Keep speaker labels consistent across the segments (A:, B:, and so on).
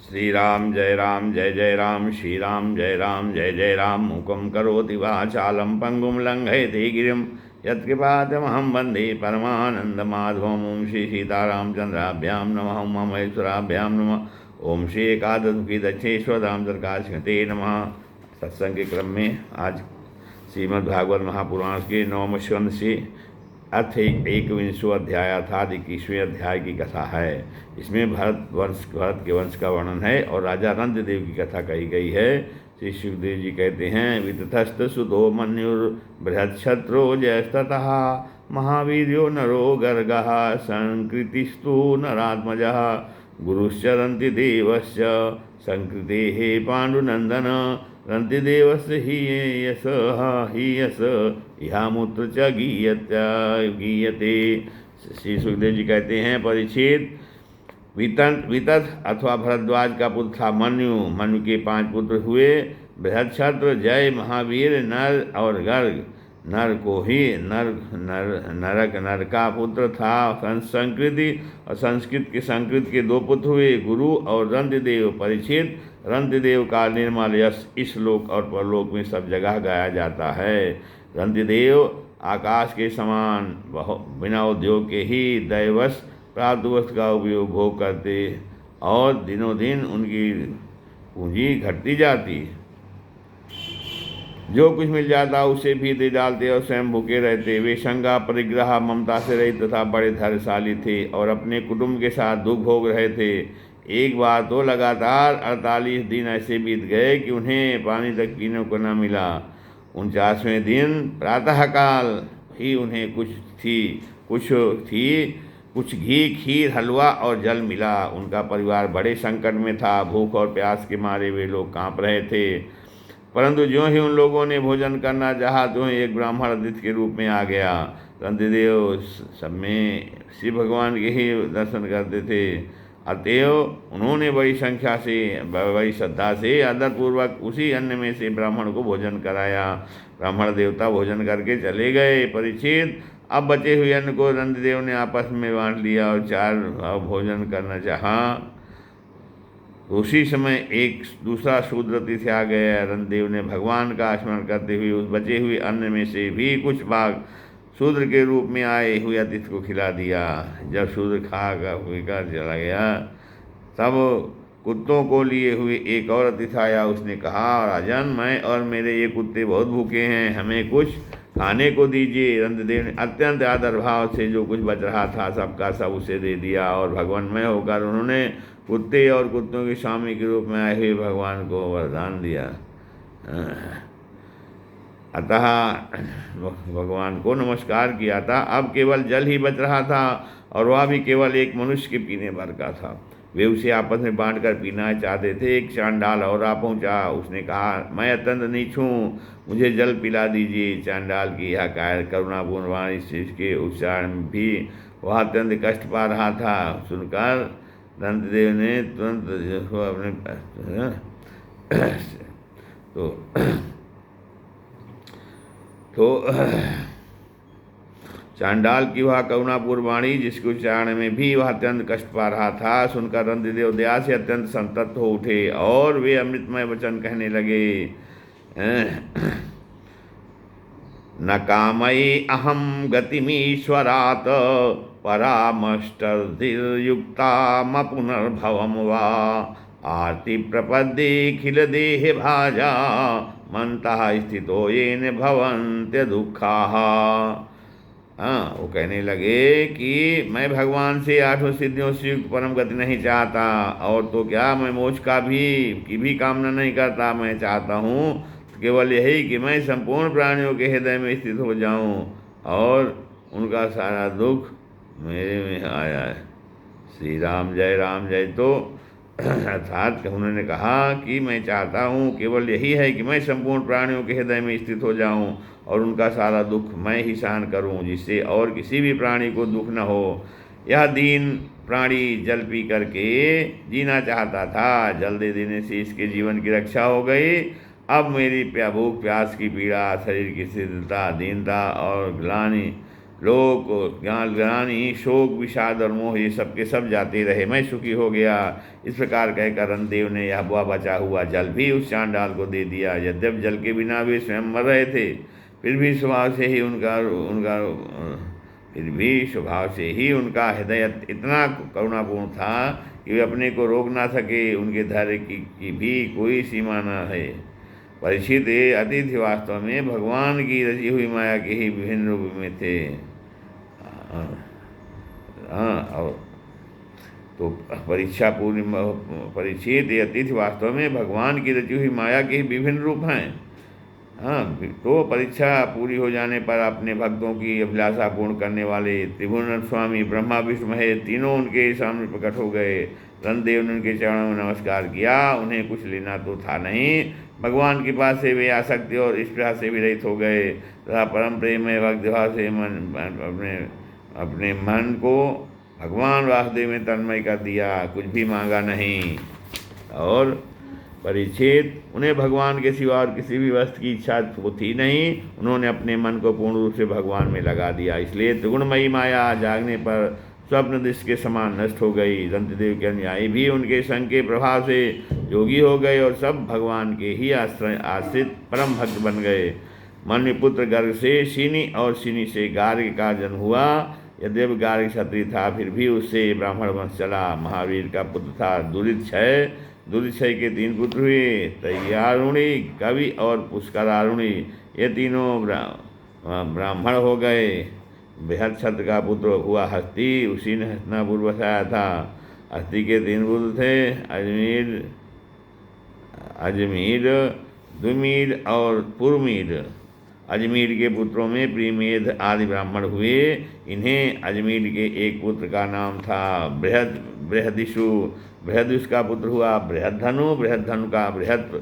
A: श्री राम जय जय राम, श्री राम जय जय राम। मूकं करोति वाचालं पंगुं लंघयते गिरिं, यत्कृपातमहं वन्दे परमानन्दमाधवम्। ओं श्री सीतारामचंद्राभ्यां नमः, ओं महेश्वराभ्यां नमः, ओं श्री एकादशमुखी दक्षेश्वर रामचंद्रकाशते नमः। सत्संग के क्रम में आज श्रीमद्भागवत महापुराण के 9वें स्कंद से अर्थ 21वां अध्याय अर्थात 21वें अध्याय की कथा है। इसमें भरत के वंश का वर्णन है और राजा नंददेव की कथा कही गई है। श्री सुखदेव जी कहते हैं, वितथस्त सुतो मन्युर्बृहच्छत्रो जयस्ततः महावीर्यो नरो गर्गः संकृतिस्तु नरात्मजः गुरुश्चरन्ति देवस्य संकृते पाण्डुनन्दन रन्तिदेवस्य हि यश इहामुत्र च गीयते। श्री सुखदेव जी कहते हैं, परीक्षित वितथ अथवा भरद्वाज का पुत्र था मनु के 5 पुत्र हुए। बृहच्छत्र, जय, महावीर, नर और गर्ग। नर को ही नर का पुत्र था संस्कृति और संस्कृत के 2 पुत्र हुए, गुरु और रंतिदेव। परीक्षित, रंतिदेव का निर्मल यश इस लोक और परलोक में सब जगह गाया जाता है। रंतिदेव आकाश के समान बिना उद्योग के ही दैवश प्राप्त वस्तु का उपयोग भोग करते और दिनों दिन उनकी पूंजी घटती जाती। जो कुछ मिल जाता उसे भी दे डालते और स्वयं भूखे रहते। वे शंका परिग्रह ममता से रहित तथा बड़े धैर्यशाली थे और अपने कुटुंब के साथ दुख भोग रहे थे। एक बार तो लगातार 48 दिन ऐसे बीत गए कि उन्हें पानी तक पीने को न मिला। 49वें दिन प्रातःकाल ही उन्हें कुछ घी, खीर, हलवा और जल मिला। उनका परिवार बड़े संकट में था। भूख और प्यास के मारे वे लोग कांप रहे थे। परंतु ज्यों ही उन लोगों ने भोजन करना चाहा तो एक ब्राह्मण अतिथि के रूप में आ गया। रंतिदेव सब में शिव भगवान के ही दर्शन करते थे, अतएव उन्होंने बड़ी श्रद्धा से आदरपूर्वक उसी अन्न में से ब्राह्मण को भोजन कराया। ब्राह्मण देवता भोजन करके चले गए। परीक्षित, अब बचे हुए अन्न को रंतिदेव ने आपस में बांट लिया और 4 भोजन करना चाहा। उसी समय एक दूसरा शूद्र अतिथि आ गया। रंतिदेव ने भगवान का स्मरण करते हुए उस बचे हुए अन्न में से भी कुछ भाग शूद्र के रूप में आए हुए अतिथि को खिला दिया। जब शूद्र खाकर चला गया तब कुत्तों को लिए हुए एक और अतिथि आया। उसने कहा, राजन, मैं और मेरे ये कुत्ते बहुत भूखे हैं, हमें कुछ खाने को दीजिए। रंतिदेव ने अत्यंत आदर भाव से जो कुछ बच रहा था सबका सब उसे दे दिया और भगवानमय होकर उन्होंने कुत्ते और कुत्तों के स्वामी के रूप में आए हुए भगवान को वरदान दिया। अतः भगवान को नमस्कार किया था। अब केवल जल ही बच रहा था और वह भी केवल एक मनुष्य के पीने भर का था। वे उसे आपस में बांटकर पीना चाहते थे। एक चांडाल और आ पहुँचा। उसने कहा, मैं अत्यंत नीच हूँ, मुझे जल पिला दीजिए। चांडाल की यह करुणापूर्ण वाणी के उच्चारण भी वह अत्यंत कष्ट पा रहा था। सुनकर रंतिदेव ने तुरंत चांडाल की वह करुणापूर्ण वाणी जिसके उच्चारण में भी वह अत्यंत कष्ट पा रहा था, सुनकर रंतिदेव दया से अत्यंत संतप्त हो उठे और वे अमृतमय वचन कहने लगे। न कामये अहम गतिमीश्वरात् परामष्टधिर्युक्ता पुनर्भवम वा आर्ति प्रपद्ये खिल देह भाजा मनतः स्थितो येन भवन्त्य दुःखाः। वो कहने लगे कि मैं भगवान से 8 सिद्धियों से युक्त परम गति नहीं चाहता, और तो क्या मैं मोक्ष की भी कामना नहीं करता। मैं चाहता हूँ केवल यही कि मैं संपूर्ण प्राणियों के हृदय में स्थित हो जाऊँ और उनका सारा दुख मेरे में आया है। श्री राम जय। तो अर्थात उन्होंने कहा कि मैं चाहता हूँ केवल यही है कि मैं संपूर्ण प्राणियों के हृदय में स्थित हो जाऊँ और उनका सारा दुख मैं ही सहन करूँ, जिससे और किसी भी प्राणी को दुख न हो। यह दीन प्राणी जल पी करके जीना चाहता था। जल दे देने से इसके जीवन की रक्षा हो गई। अब मेरी भूख प्यास की पीड़ा, शरीर की शिथिलता, दीनता और ग्लानि लोक ज्ञान ग्लानि शोक विषाद और मोह ये सब के सब जाते रहे, मैं सुखी हो गया। इस प्रकार कहकर रणदेव ने यह बचा हुआ जल भी उस चांडाल को दे दिया। यद्यप जल के बिना वे स्वयं मर रहे थे, फिर भी स्वभाव से ही उनका हृदय इतना करुणापूर्ण था कि वे अपने को रोक ना सके। उनके धैर्य की भी कोई सीमा न है। परीक्षित ये अतिथि वास्तव में भगवान की रची हुई माया के ही विभिन्न रूप में थे। और तो परीक्षित ये अतिथि वास्तव में भगवान की रची हुई माया के ही विभिन्न रूप हैं। तो परीक्षा पूरी हो जाने पर अपने भक्तों की अभिलाषा पूर्ण करने वाले त्रिभुवन स्वामी ब्रह्मा विष्णु महेश तीनों उनके सामने प्रकट हो गए। रणदेव ने उनके चरणों में नमस्कार किया। उन्हें कुछ लेना तो था नहीं, भगवान के पास से वे आसक्ति और स्पृहा से भी रहित हो गए तथा परम प्रेम में भक्तिभाव से अपने मन को भगवान वासुदेव में तन्मय कर दिया, कुछ भी मांगा नहीं। और परीक्षित, उन्हें भगवान के सिवा और किसी भी वस्तु की इच्छा तो थी नहीं। उन्होंने अपने मन को पूर्ण रूप से भगवान में लगा दिया, इसलिए त्रिगुणमयी माया जागने पर स्वप्न दृष्टि के समान नष्ट हो गई। दंतदेव के अनुयायी भी उनके संग के प्रभाव से योगी हो गए और सब भगवान के ही आश्रित परम भक्त बन गए। मन्युपुत्र गर्ग से शिनी और शिनी से गार्ग का जन्म हुआ। यद्यपि गार्ग क्षत्रिय था, फिर भी उससे ब्राह्मण वंश चला। महावीर का पुत्र था दुरितक्षय। दुरितक्षय के 3 पुत्र हुए, तैयारुणी, कवि और पुष्करारुणी। ये तीनों ब्राह्मण हो गए। बृहत्क्षत्र का पुत्र हुआ हस्ती, उसी ने हस्तिनापुर बसाया था। हस्ती के 3 पुत्र थे, अजमीर, द्विमीर और पुरमीर। अजमीर के पुत्रों में प्रीमेध आदि ब्राह्मण हुए। इन्हें अजमीर के एक पुत्र का नाम था बृहदिषु। बृहदिष का पुत्र हुआ बृहद्धनु। बृहद्धनु का बृहत्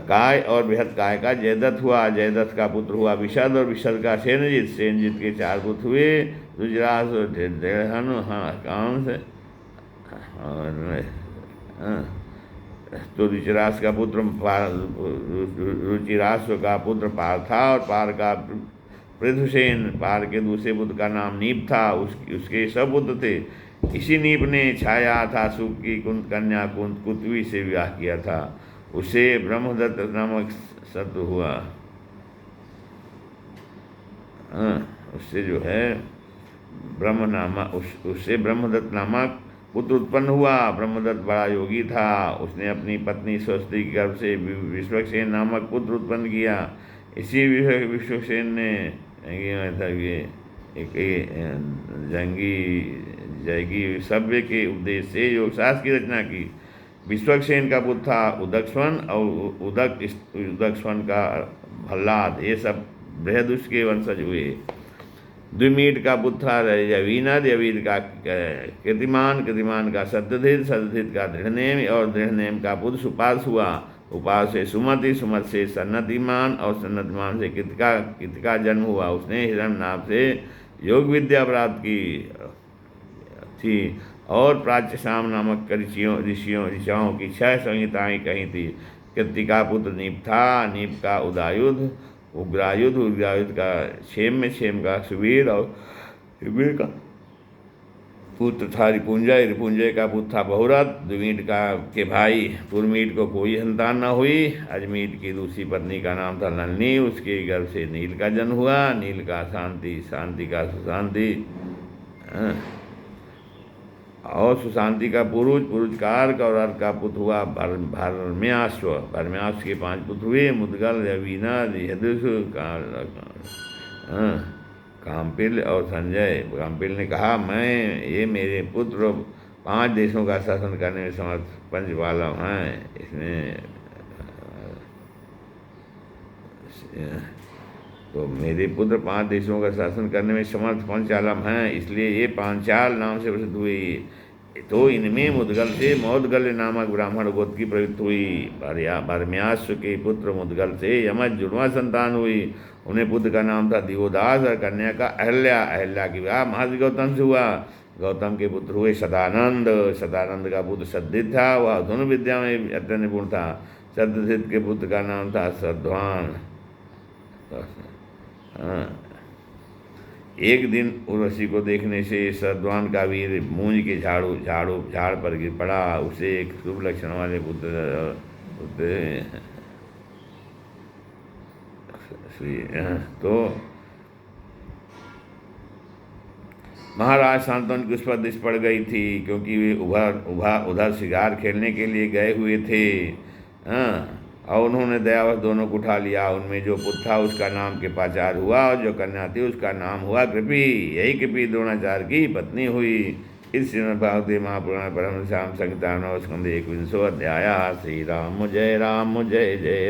A: काय और बृहत् काय का जयदत्त हुआ। जयदत्त का पुत्र हुआ विशद और विशद का सेनजित। सेनजित के 4 पुत्र हुए, रुचिरास, दृढ़धनु, कांस तो रुचिरास का पुत्र रुचिरास का पुत्र पार था और पार का पृथुसेन। पार के दूसरे पुत्र का नाम नीप था। उसके सब पुत्र थे। इसी नीप ने छाया था सुख की कन्या कुंतवी से विवाह किया था। उसे ब्रह्मदत्त नामक शत्रु हुआ। उससे जो है उससे ब्रह्मदत्त नामक पुत्र उत्पन्न हुआ। ब्रह्मदत्त बड़ा योगी था। उसने अपनी पत्नी स्वस्ति के गर्भ से विश्वक्सेन नामक पुत्र उत्पन्न किया। इसी विश्वक्सेन ने जैगी सभ्य के उपदेश से योग शास्त्र की रचना की। विश्वक्सेन का पुत्र था उदकस्वन और उदकस्वन का भल्लाद। ये सब बृहदुष के वंशज हुए। द्विमीड का पुत्र था यवीनद। यवीद का कीर्तिमान। कीर्तिमान का सत्यधित। सत्यधित का दृढ़नेम और दृढ़नेम का पुत्र सुपास हुआ। उपास से सुमति। सुमत से सन्नतिमान और सन्नतिमान से कृतिका जन्म हुआ। उसने हिरण्यनाभ से योग विद्या प्राप्त की थी और प्राच्यशाम नामक ऋषियों की 6 संहिताएँ कही थी। कृतिका पुत्र नीप था। नीप का उदायुध उग्रायुध। उग्रायुध का क्षेम का सुवीर और सुवीर का पुत्र था रिपुंजय। रिपुंजय का पुत्र था बहुरथ। द्विमीड के भाई पुरमीड को कोई संतान न हुई। अजमीड की दूसरी पत्नी का नाम था नलनी। उसके गर्भ से नील का जन्म हुआ। नील का शांति। शांति का सुशांति और सुशांति का पुरुष का अर्क और अर्क का पुत्र हुआ भरम्याश्व। भरम्याश्व के 5 पुत्र हुए, मुदगल, यवीना, यदुषु, काम्पिल और संजय। काम्पिल ने कहा, ये मेरे पुत्र 5 देशों का शासन करने में समर्थ पंचपालव हैं। इसमें तो मेरे पुत्र 5 देशों का शासन करने में समर्थ पंचालम हैं, इसलिए ये पांचाल नाम से प्रसिद्ध हुई। तो इनमें मुदगल से मौदगल नामक ब्राह्मण गोत्र की प्रवृत्ति हुई। भरम्याश्व के पुत्र मुदगल से यमज जुड़वा संतान हुई। उन्हें पुत्र का नाम था दिवोदास और कन्या का अहल्या। अहल्या की विवाह महर्षि गौतम से हुआ। गौतम के पुत्र हुए सदानंद। सदानंद का पुत्र सद्दित था। वह दोनों विद्या में अत्यंत निपुण था। सद्दित के पुत्र का नाम था सद्वान। एक दिन उर्वशी को देखने से सद्वान का वीर मूंज के झाड़ पर गिर पड़ा। उसे एक शुभ लक्षण वाले पुत्र तो महाराज शांतनु की उस पर दृष्टि पड़ गई थी, क्योंकि वे उधर शिकार खेलने के लिए गए हुए थे। और उन्होंने दयावश दोनों को उठा लिया। उनमें जो पुत्र था उसका नाम कृपाचार हुआ, और जो कन्या थी उसका नाम हुआ कृपी। यही कृपी द्रोणाचार्य की पत्नी हुई। इस श्रीमद् भागवत महापुराण परम श्याम संहिता 9 स्कंध 21 अध्याय। श्री राम जय जय।